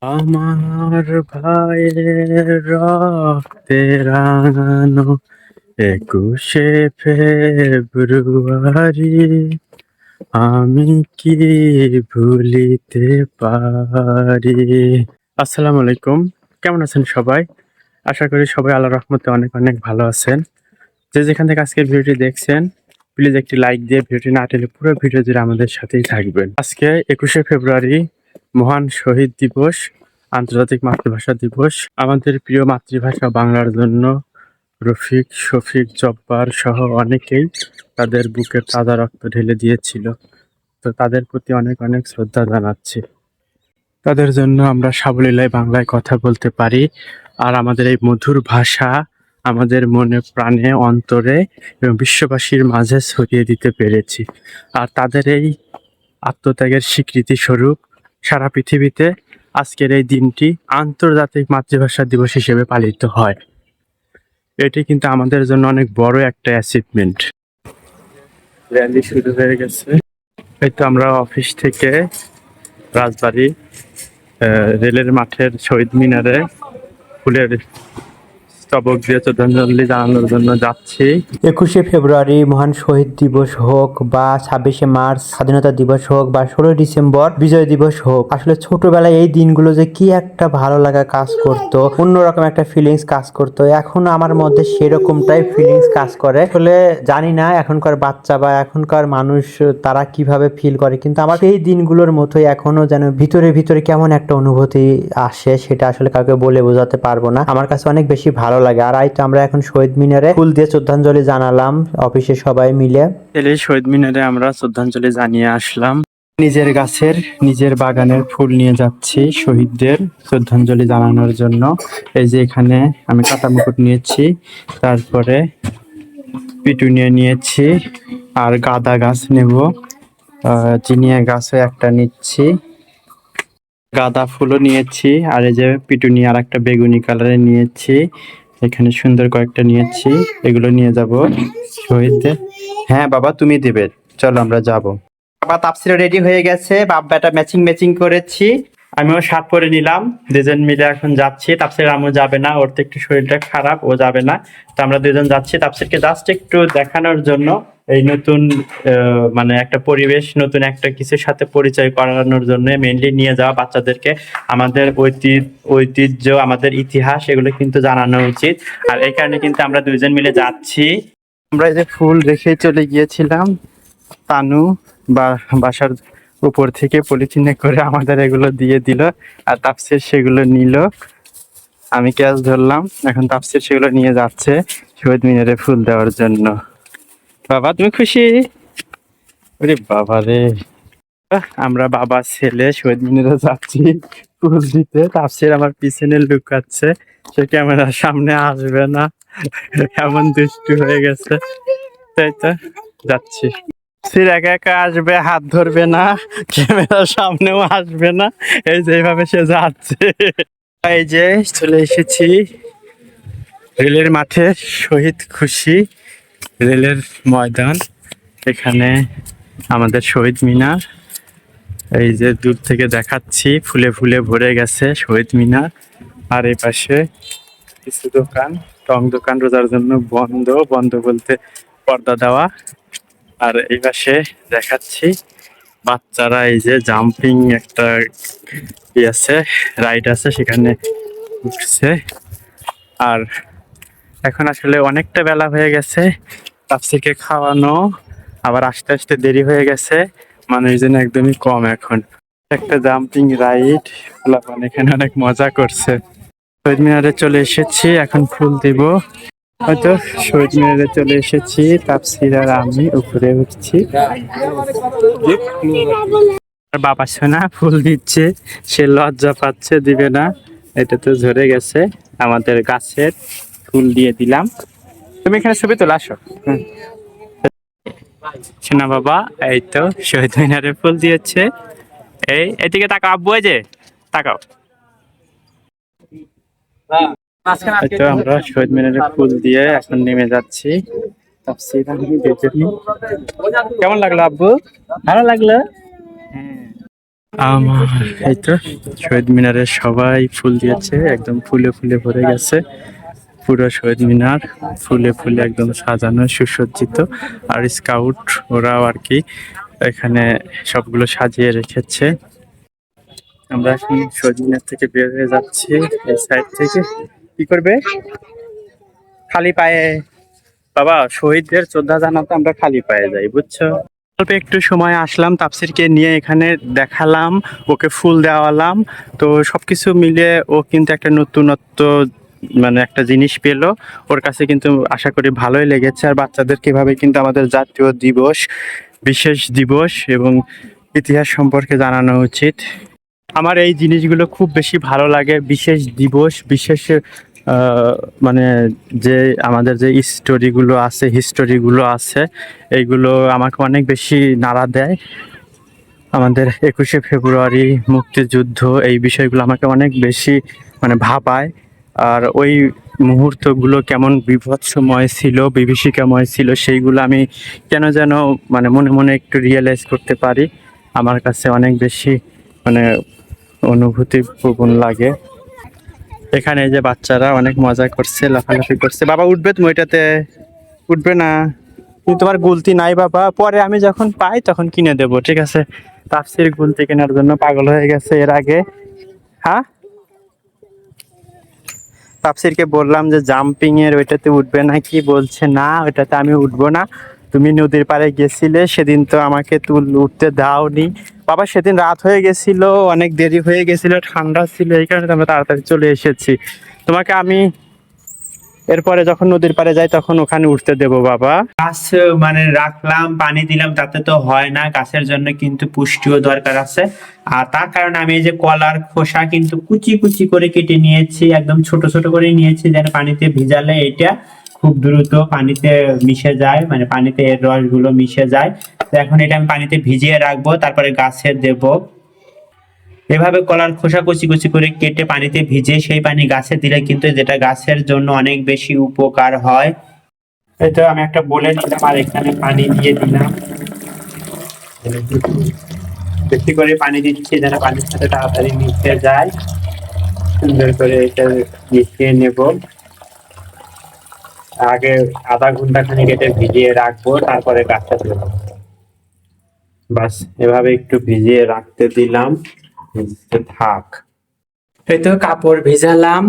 আমার ভাইয়ের রক্তে রাঙানো ২১শে ফেব্রুয়ারি আমি কি ভুলিতে পারি। আসসালামু আলাইকুম, কেমন আছেন সবাই? আশা করি সবাই আল্লাহর রহমতে অনেক অনেক ভালো আছেন। যে যেখান থেকে আজকের ভিডিওটি দেখছেন, প্লিজ একটি লাইক দিয়ে ভিডিওটি না টেনে পুরো ভিডিও জুড়ে আমাদের সাথেই থাকবেন। আজকে ২১শে ফেব্রুয়ারি মহান শহীদ দিবস, আন্তর্জাতিক মাতৃভাষা দিবস। আমাদের প্রিয় মাতৃভাষা বাংলার জন্য রফিক, শফিক, জব্বার সহ অনেকেই তাদের বুকের তাজা রক্ত ঢেলে দিয়েছিল। তো তাদের প্রতি অনেক অনেক শ্রদ্ধা জানাচ্ছি। তাদের জন্য আমরা সাবলীলায় বাংলায় কথা বলতে পারি, আর আমাদের এই মধুর ভাষা আমাদের মনে, প্রাণে, অন্তরে এবং বিশ্ববাসীর মাঝে ছড়িয়ে দিতে পেরেছি। আর তাদের এই আত্মত্যাগের স্বীকৃতি স্বরূপ সারা পৃথিবীতে আজকের এই দিনটি আন্তর্জাতিক মাতৃভাষা দিবস হিসেবে পালিত হয়। এটি কিন্তু আমাদের জন্য অনেক বড় একটা অ্যাচিভমেন্ট। র্যালি শুরু হয়ে গেছে। এই তো আমরা অফিস থেকে রাজবাড়ী রেলের মাঠের শহীদ মিনারে ফুলের স্তবক দিয়ে শ্রদ্ধাঞ্জলি জানানোর জন্য যাচ্ছি। ২১শে ফেব্রুয়ারি মহান শহীদ দিবস হোক বা ২৬শে মার্চ স্বাধীনতা দিবস হোক বা ১৬ই ডিসেম্বর বিজয় দিবস হোক, আসলে ছোটবেলায় এই দিনগুলো যে কি একটা ভালো লাগা কাজ করতো, অন্যরকম একটা ফিলিংস কাজ করতো। এখন আমার মধ্যে সেরকমটাই ফিলিংস কাজ করে। আসলে জানি না এখনকার বাচ্চা বা এখনকার মানুষ তারা কিভাবে ফিল করে, কিন্তু আমার এই দিনগুলোর মতোই এখনো যেন ভিতরে ভিতরে কেমন একটা অনুভূতি আসে, সেটা আসলে কাউকে বলে বোঝাতে পারবো না। আমার কাছে অনেক বেশি ভালো লাগে। আর এই তো আমরা এখন শহীদ মিনারে ফুল দিয়ে শ্রদ্ধাঞ্জলি জানালাম অফিসে সবাই মিলে। এই শহীদ মিনারে আমরা শ্রদ্ধাঞ্জলি জানিয়ে আসলাম। নিজের গাছের, নিজের বাগানের ফুল নিয়ে যাচ্ছি শহীদদের শ্রদ্ধাঞ্জলি জানানোর জন্য। এই যে এখানে আমি কাটা মুকুট নিয়েছি, তারপরে পিটুনিয়া নিয়েছি, আর গাঁদা গাছ নেব, চিনিয়া গাছও একটা নিচ্ছি, গাঁদা ফুলও নিয়েছি, আর এই যে পিটুনিয়া আর একটা বেগুনি কালারের নিয়েছি। এখানে সুন্দর কয়েকটা নিয়েছি, এগুলো নিয়ে যাব শহীদদের। হ্যাঁ বাবা, তুমি দেবে, চলো আমরা যাব। বাবা তাফসিরও রেডি হয়ে গেছে, বাপ বেটা ম্যাচিং ম্যাচিং করেছি। আমিও শার্ট পরে নিলাম, দুজন মিলে এখন যাচ্ছি। তাফসির আমু যাবে না, ওর তো একটু শরীরটা খারাপ, ও যাবে না। তো আমরা দুজন যাচ্ছি তাফসিরকে জাস্ট একটু দেখানোর জন্য, এই নতুন মানে একটা পরিবেশ, নতুন একটা কিছুর সাথে পরিচয় করানোর জন্য মেইনলি নিয়ে যাওয়া বাচ্চাদেরকে। আমাদের ঐতিহ্য, আমাদের ইতিহাস, এগুলো কিন্তু জানানো উচিত। আর এই কারণে কিন্তু আমরা দুইজন মিলে যাচ্ছি। আমরা এই যে ফুল রেখে চলে গিয়েছিলাম, তানু বাসার উপর থেকে পলিথিনে করে আমাদের এগুলো দিয়ে দিল, আর তাফসির সেগুলো নিল। আমি ক্যাচ ধরলাম, এখন তাফসির সেগুলো নিয়ে যাচ্ছে শহীদ মিনারে ফুল দেওয়ার জন্য। বাবা তুমি খুশি? ওরে বাবা রে, আমরা বাবা ছেলে শহীদ মিনারে যাচ্ছি ফুল দিতে। তাফসির আমার পিছনে লুকাচ্ছে, সে ক্যামেরার সামনে আসবে না, এমন দুষ্টু হয়ে গেছে। তাই তো যাচ্ছি। তাফসির একা একা আসবে, হাত ধরবে না, ক্যামেরার সামনেও আসবে না, এই যে এইভাবে সে যাচ্ছে। এই যে চলে এসেছি রেলের মাঠে, শহীদ খুশি রেলের ময়দান। এখানে আমাদের শহীদ মিনার, এই যে দূর থেকে দেখাচ্ছি, ফুলে ফুলে ভরে গেছে শহীদ মিনার। আর এই পাশে কিছু দোকান, টং দোকান রোজার জন্য বন্ধ, বন্ধ বলতে পর্দা দেওয়া। আর এই পাশে দেখাচ্ছি বাচ্চারা, এই যে জাম্পিং একটা ই আছে, রাইড আছে, সেখানে উঠছে। আর এখন আসলে অনেকটা বেলা হয়ে গেছে, তাফসিরকে খাওয়ানো আবার আস্তে আস্তে দেরি হয়ে গেছে, মানুষজন একদমই কম। এখন একটা জাম্পিং রাইড, এখানে অনেক মজা করছে। শহীদ মিনারে চলে এসেছি, এখন ফুল দিব। হয়তো শহীদ মিনারে চলে এসেছি, তাফসির আর আমি উপরে উঠছি। বাবা সোনা ফুল দিচ্ছে, সে লজ্জা পাচ্ছে, দিবে না। এটা তো ঝরে গেছে, আমাদের গাছের ফুল দিয়ে দিলাম। তুমি এখানে ছবি তোলা, আসো। সোনা বাবা, এই তো শহীদ মিনারে ফুল দিয়েছে। এইদিকে তাকাও আব্বু, এই যে তাকাও। এই তো আমরা শহীদ মিনারে ফুল দিয়ে এখন নেমে যাচ্ছি। কেমন লাগলো আব্বু? ভালো লাগলো? হ্যাঁ। আমার এই তো শহীদ মিনারে সবাই ফুল দিয়েছে, একদম ফুলে ফুলে ভরে গেছে। পুরো শহীদ মিনার ফুলে ফুলে একদম সাজানো সুসজ্জিত। আর স্কাউট ওরাও আর কি এখানে সবগুলো সাজিয়ে রেখেছে। আমরা এখন শহীদ মিনার থেকে বের হয়ে যাচ্ছি এই সাইড থেকে। কি করবে? খালি পায়ে। বাবা, শহীদদের শ্রদ্ধা জানাতে আমরা খালি পায়ে যাই, বুঝছো? অল্প একটু সময় আসলাম তাফসিরকে নিয়ে, এখানে দেখালাম, ওকে ফুল দেওয়ালাম। তো সবকিছু মিলে ও কিন্তু একটা নতুনত্ব মানে একটা জিনিস পেলো। ওর কাছে কিন্তু আশা করি ভালোই লেগেছে। আর বাচ্চাদের কিভাবে কিন্তু আমাদের জাতীয় দিবস, বিশেষ দিবস এবং ইতিহাস সম্পর্কে জানানো উচিত। আমার এই জিনিসগুলো খুব বেশি ভালো লাগে। বিশেষ দিবস, বিশেষ মানে যে আমাদের যে স্টোরিগুলো আছে, হিস্টোরিগুলো আছে, এইগুলো আমাকে অনেক বেশি নাড়া দেয়। আমাদের 21শে ফেব্রুয়ারি মুক্তিযুদ্ধ, এই বিষয়গুলো আমাকে অনেক বেশি মানে ভাবায়। আর ওই মুহূর্তগুলো কেমন বীভৎসময় ছিল, বিভীষিকাময় ছিল, সেইগুলো আমি কেন যেন মানে মনে মনে একটু রিয়েলাইজ করতে পারি। আমার কাছে অনেক বেশি মানে অনুভূতি প্রবণ লাগে। এখানে এই যে বাচ্চারা অনেক মজা করছে, লাফালাফি করছে। বাবা উঠবে তুমি ওইটাতে? উঠবে না? কিন্তু তোমার গুলতি নাই বাবা, পরে আমি যখন পাই তখন কিনে দেবো, ঠিক আছে? তাফসির গুলতি কেনার জন্য পাগল হয়ে গেছে এর আগে। হ্যাঁ, তাফসিরকে বললাম যে জাম্পিং এর ওইটাতে উঠবে না, কি বলছে না ওইটাতে আমি উঠবো না। তুমি নদীর পাড়ে গেছিলে সেদিন, তো আমাকে উঠতে দাওনি। বাবা সেদিন রাত হয়ে গেছিল, অনেক দেরি হয়ে গেছিল, ঠান্ডা ছিল, এই কারণে তো আমরা তাড়াতাড়ি চলে এসেছি। তোমাকে আমি এরপরে যখন নদীর পাড়ে যাই তখন ওখানে উঠতে দেবো বাবা। গাছ মানে রাখলাম, পানি দিলাম, তাতে তো হয় না, গাছের জন্য কিন্তু পুষ্টিও দরকার আছে। আর তার কারণে আমি এই যে কলার খোসা কিন্তু কুচি কুচি করে কেটে নিয়েছি, একদম ছোট ছোট করে নিয়েছি, যেন পানিতে ভিজালে এটা খুব দ্রুত পানিতে মিশে যায়, মানে পানিতে এর রসগুলো মিশে যায়। তো এখন এটা আমি পানিতে ভিজিয়ে রাখবো, তারপরে গাছে দেবো। এভাবে কলার খোসা কুচি কুচি করে কেটে পানিতে ভিজে সেই পানি গাছে দিলে কিন্তু যেটা গাছের জন্য অনেক বেশি উপকার হয়। এই তো আমি একটা বলে নিলাম আর এখানে পানি দিয়ে দিলাম, বেশি করে পানি দিচ্ছি যেন পানির সাথে তাড়াতাড়ি মিশে যায়। সুন্দর করে এটা মিশিয়ে নেব। আগে আধা ঘন্টা খানিক এটা ভিজিয়ে রাখবো, তারপরে গাছটা দেবো। বাস এভাবে একটু ভিজিয়ে রাখতে দিলাম, ভিজতে থাক। এই তো কাপড় ভিজালাম,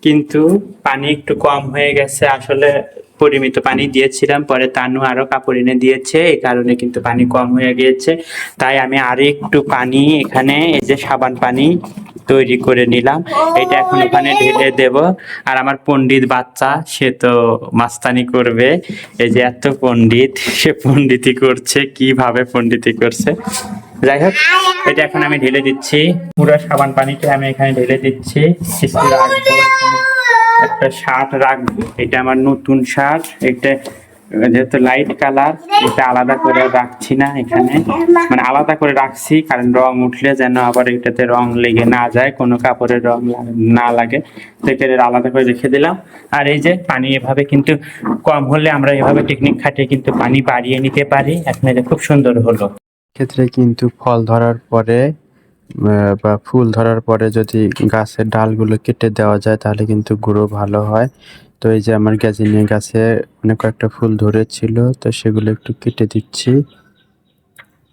কিন্তু পানি একটু কম হয়ে গেছে। আসলে পরিমিত পানি দিয়েছিলাম, পরে তানু আরো কাপড় এনে দিয়েছে, এই কারণে কিন্তু পানি কম হয়ে গিয়েছে। তাই আমি আরো একটু পানি এখানে এই যে সাবান পানি তৈরি করে নিলাম, এটা এখন ওখানে ঢেলে দেব। আর আমার পণ্ডিত বাচ্চা, সে তো মাস্তানি করবে। এই যে এত পণ্ডিত, সে পণ্ডিতি করছে, কিভাবে পণ্ডিতি করছে। যাই হোক, এটা এখন আমি ঢেলে দিচ্ছি, পুরো সাবান পানিটা আমি এখানে ঢেলে দিচ্ছি। কিছু রাখবো এখানে, একটা শার্ট রাখবো, এটা আমার নতুন শার্ট। এটা যেহেতু লাইট কালার, এটা আলাদা করে রাখছি না এখানে, মানে আলাদা করে রাখছি কারণ রং উঠলে যেন আবার এটাতে রং লেগে না যায়, কোনো কাপড়ের রং না লাগে, তো এটা আলাদা করে রেখে দিলাম। আর এই যে পানি এভাবে কিন্তু কম হলে আমরা এভাবে টেকনিক খাটিয়ে কিন্তু পানি বাড়িয়ে নিতে পারি। এখন এটা খুব সুন্দর হলো। ক্ষেত্রে কিন্তু ফল ধরার পরে বা ফুল ধরার পরে যদি গাছের ডালগুলো কেটে দেওয়া যায় তাহলে কিন্তু গ্রো ভালো হয়। তো এই যে আমার গ্যাজিনিয়া গাছে অনেক কয়েকটা ফুল ধরেছিল, তো সেগুলো একটু কেটে দিচ্ছি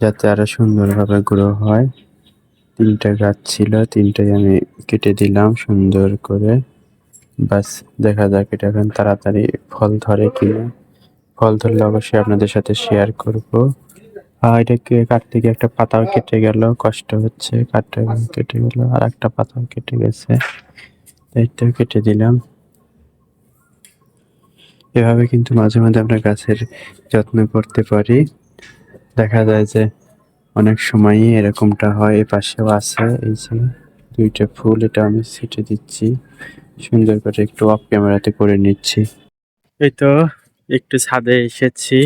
যাতে আরো সুন্দরভাবে গ্রো হয়। 3টা গাছ ছিল, 3টাই আমি কেটে দিলাম সুন্দর করে। বাস দেখা যাক এটা এখন তাড়াতাড়ি ফল ধরে কিনা। ফল ধরলে অবশ্যই আপনাদের সাথে শেয়ার করব। এটাকে কাটতে গিয়ে একটা পাতাও কেটে গেল, কষ্ট হচ্ছে, কাটতে কেটে গেল, আর একটা পাতাও কেটে গেছে, এইটাও কেটে দিলাম। এভাবে কিন্তু মাঝে মাঝে আমরা গাছের যত্ন করতে পারি। দেখা যায় যে অনেক সময়ই এরকমটা হয়। এ পাশেও আছে, এই যে 2টা ফুল, এটা আমি ছিটে দিচ্ছি সুন্দর করে, একটু অফ ক্যামেরাতে করে নিচ্ছি। এই তো একটু ছাদে এসেছি,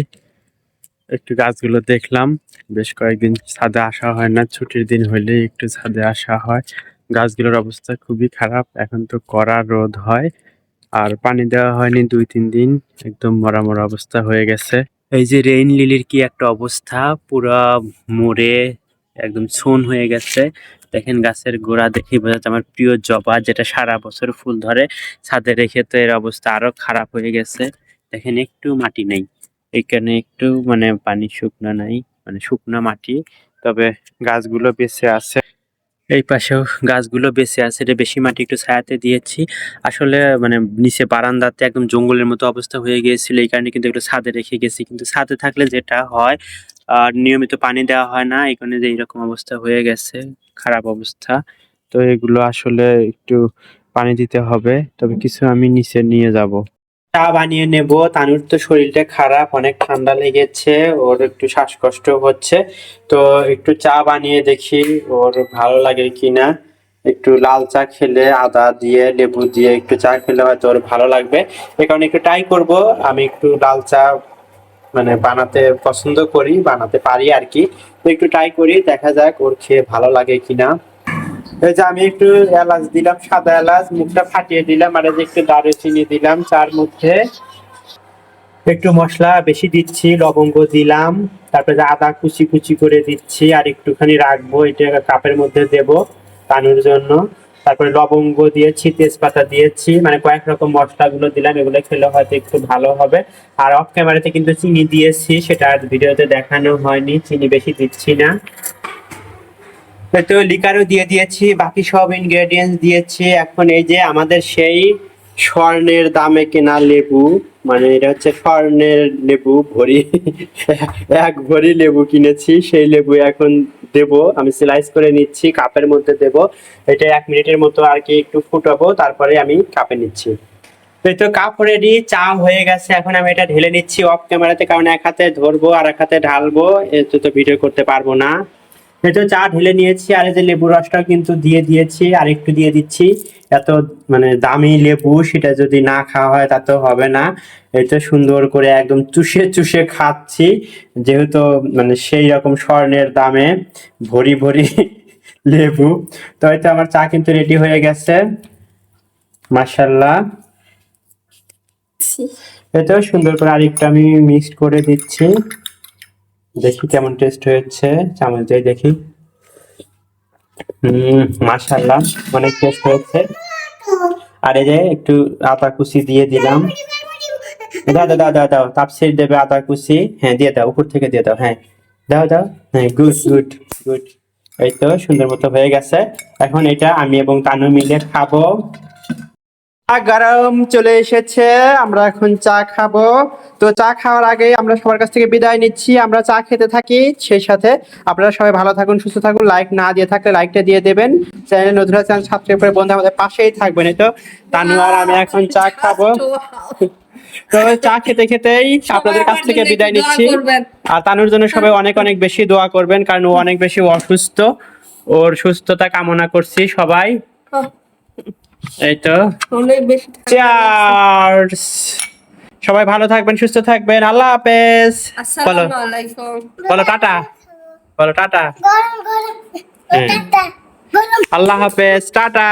একটু গাছগুলো দেখলাম। বেশ কয়েকদিন ছাদে আসা হয় না, ছুটির দিন হলে একটু ছাদে আসা হয়। গাছগুলোর অবস্থা খুবই খারাপ, এখন তো কড়া রোদ হয়, আর পানি দেওয়া হয়নি 2-3 দিন, একদম মরা মরা অবস্থা হয়ে গেছে। এই যে রেইন লিলির কি একটা অবস্থা, পুরা মরে একদম ছুন হয়ে গেছে। দেখেন গাছের গোড়া দেখেই বোঝা যাচ্ছে আমার প্রিয় জবা, যেটা সারা বছর ফুল ধরে। ছাদে রেখে তো এর অবস্থা আরো খারাপ হয়ে গেছে। দেখেন একটু মাটি নেই, এখানে একটু মানে পানি শুকনা নাই, মানে শুকনা মাটি। তবে গাছগুলো বেঁচে আছে। এই পাশেও গাছগুলো বেঁচে আছে, এটা বেশি মাটি একটু ছায়াতে দিয়েছি। আসলে মানে নিচে বারান্দাতে একদম জঙ্গলের মতো অবস্থা হয়ে গিয়েছিল, এই কারণে কিন্তু একটু ছাদে রেখে গেছি। কিন্তু ছাদে থাকলে যেটা হয়, নিয়মিত পানি দেওয়া হয় না, এই কারণে যে এইরকম অবস্থা হয়ে গেছে, খারাপ অবস্থা। তো এগুলো আসলে একটু পানি দিতে হবে। তবে কিছু আমি নিচে নিয়ে যাব। চা বানিয়ে নেব। তানুর তো শরীরটা খারাপ, অনেক ঠান্ডা লেগেছে, ওর একটু শ্বাসকষ্ট হচ্ছে। তো একটু চা বানিয়ে দেখি ওর ভালো লাগে কিনা। একটু লাল চা খেলে আদা দিয়ে লেবু দিয়ে একটু চা খেলে হয়তো ওর ভালো লাগবে। এই কারণে একটু ট্রাই করব। আমি একটু লাল চা মানে বানাতে পছন্দ করি, বানাতে পারি আর কি। তো একটু ট্রাই করি, দেখা যাক ওর খেয়ে ভালো লাগে কিনা। এই যে আমি একটু এলাচ দিলাম, সাদা এলাচ, মুখটা ফাটিয়ে দিলাম, আর এই যে একটু দারুচিনি দিলাম চার মধ্যে। একটু মশলা বেশি দিচ্ছি, লবঙ্গ দিলাম, তারপরে যে আদা কুচি কুচি করে দিচ্ছি, আর একটুখানি রাখবো, এটা কাপের মধ্যে দেব তানুর জন্য। তারপরে লবঙ্গ দিয়েছি, তেজপাতা দিয়েছি, মানে কয়েক রকম মশলাগুলো দিলাম, এগুলো খেলে হয়তো একটু ভালো হবে। আর অফ ক্যামেরাতে কিন্তু চিনি দিয়েছি, সেটা আর ভিডিওতে দেখানো হয়নি, চিনি বেশি দিচ্ছি না। তো লিকারও দিয়ে দিয়েছি, বাকি সব ইনগ্রেডিয়েন্টস দিয়েছি। এখন এই যে আমাদের সেই স্বর্ণের দামে কেনা লেবু, মানে এটা হচ্ছে স্বর্ণের লেবু ভরি, এক ভরি লেবু কিনেছি, সেই লেবু এখন দেব। আমি স্লাইস করে নিচ্ছি, কাপের মধ্যে দেব। এটা 1 মিনিটের মতো আর কি একটু ফুটাবো, তারপরে আমি কাপে নিচ্ছি। তো এই তো কাপ রেডি, চা হয়ে গেছে। এখন আমি এটা ঢেলে নিচ্ছি অফ ক্যামেরাতে, কারণ এক হাতে ধরবো আর এক হাতে ঢালবো, এতে তো ভিডিও করতে পারবো না। এই তো চা ঢেলে নিয়েছি, আর এই যে লেবু রসটাও কিন্তু দিয়ে দিয়েছি, আর একটু দিয়ে দিচ্ছি। এত মানে দামি লেবু, সেটা যদি না খাওয়া হয় তা তো হবে না। এই তো সুন্দর করে একদম চুষে চুষে খাচ্ছি, যেহেতু মানে সেই রকম স্বর্ণের দামে ভরি ভরি লেবু। তো হয়তো আমার চা কিন্তু রেডি হয়ে গেছে, মাশাল্লাহ। এই তো সুন্দর করে আরেকটু আমি মিক্সড করে দিচ্ছি, দেখি কেমন টেস্ট হয়েছে, চামচ দিয়ে দেখি। মাশাআল্লাহ, অনেক টেস্ট হয়েছে। আর এই যে একটু আদা কুচি দিয়ে দিলাম। দাও দাও দাও দাও দাও, তাপসির দেবে আদা কুচি, হ্যাঁ দিয়ে দাও, উপর থেকে দিয়ে দাও, হ্যাঁ দাও দাও, হ্যাঁ গুড গুড গুড। এই তো সুন্দর মতো হয়ে গেছে। এখন এটা আমি এবং তানু মিলে খাবো। চা গরম চলে এসেছে, আমরা এখন চা খাবো। তো চা খাওয়ার আগে আমরা সবার কাছ থেকে বিদায় নিচ্ছি, আমরা চা খেতে থাকি। সেই সাথে আপনারা সবাই ভালো থাকুন, সুস্থ থাকুন। লাইক না দিয়ে থাকলে লাইকটা দিয়ে দেবেন। চ্যানেল নতুন চ্যানেল সাবস্ক্রাইব করে বন্ধু আমাদের পাশেই থাকবেন। এই তো তানু আর আমি এখন চা খাবো। তো চা খেতে খেতেই আপনাদের কাছ থেকে বিদায় নিচ্ছি। আর তানুর জন্য সবাই অনেক অনেক বেশি দোয়া করবেন, কারণ ও অনেক বেশি অসুস্থ। ওর সুস্থতা কামনা করছি সবাই। এই তো অনেক বেশি চিয়ার্স। সবাই ভালো থাকবেন, সুস্থ থাকবেন, আল্লাহ হাফেজ। বলো আসসালামু আলাইকুম। বলো টাটা, বলো টাটা। গরম গরম হ্যাঁ। টাটা গরম আল্লাহ হাফেজ, টাটা।